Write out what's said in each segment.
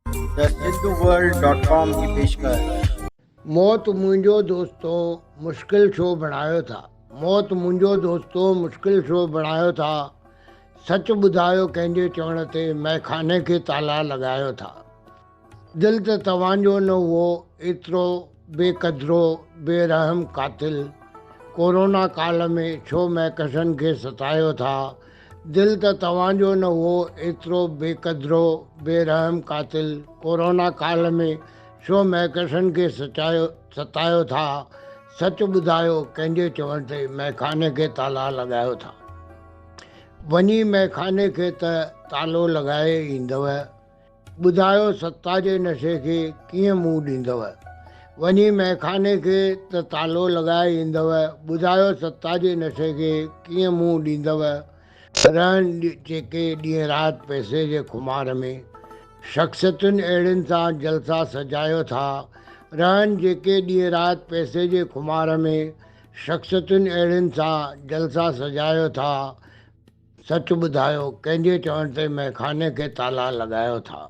The सिंधुवर्ल्ड.com की पेशकश। मौत मुंहिंजो दोस्तो मुश्किल छो बणायो था। मौत मुंहिंजो दोस्तो मुश्किल छो बणायो था। सच ॿुधायो कंहिंजे चवण ते मैखाने खे ताला लॻायो था। दिलि त तव्हांजो न हुओ एतिरो बेक़दरो बेरहम कातिल। कोरोना काल में छो महकशनि खे सतायो था। दिलि त तव्हांजो न हुओ एतिरो बेक़दरो बेरहम कातिल। कोरोना काल में छो महकशनि खे सतायो था। सच ॿुधायो कंहिंजे चवण ते मैखाने खे ताला लॻायो था। वञी मैखाने खे त तालो लॻाए ईंदव, ॿुधायो सत्ता जे नशे खे कीअं मुंहुं ॾींदव। वञी मैखाने खे त तालो लॻाए ईंदव, ॿुधायो सत्ता जे नशे खे कीअं मुंहुं ॾींदव। रहन जेके ॾींहं राति पैसे जे खुमार में, शख़्सियतुनि अहिड़ियुनि सां जलसा सजायो था। रहन जेके ॾींहं राति पैसे जे खुमार में, शख़्सियतुनि अहिड़ियुनि सां जलसा सजायो था। सच ॿुधायो कंहिंजे चवण ते मैखाने खे ताला लॻायो था।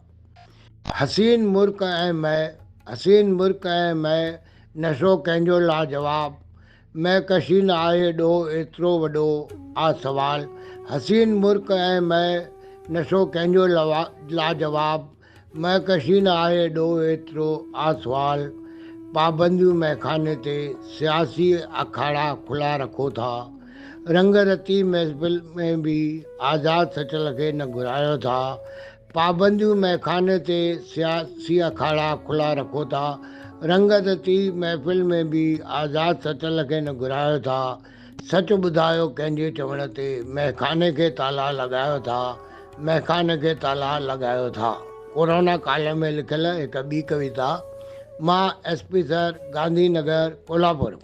हसीन मुल्क ऐं मैं नशो कंहिंजो लाजवाब। महकशी न आहे ॾोह एतिरो वॾो आ सवाल। हसीन मुल्क ऐं मैं नशो कंहिंजो लाजवाब। महकशी न आहे ॾोह एतिरो आ सवाल। पाबंदियूं मैखाने ते, सियासी अखाड़ा खुला रखो था। रंगरती महफ़िल में बि आज़ाद सचल खे न घुरायो था। पाबंदियूं मैखाने ते, सियासी अखाड़ा खुला रखो था। रंगरती महफ़िल में बि आज़ाद सचल खे न घुरायो था। सच ॿुधायो कंहिंजे चवण ते मैखाने खे ताला लॻायो था। मैखाने खे ताला लॻायो था। कोरोना काल में लिखियल हिकु ॿी कविता। मां SP सर, गांधी नगर, कोल्हापुर।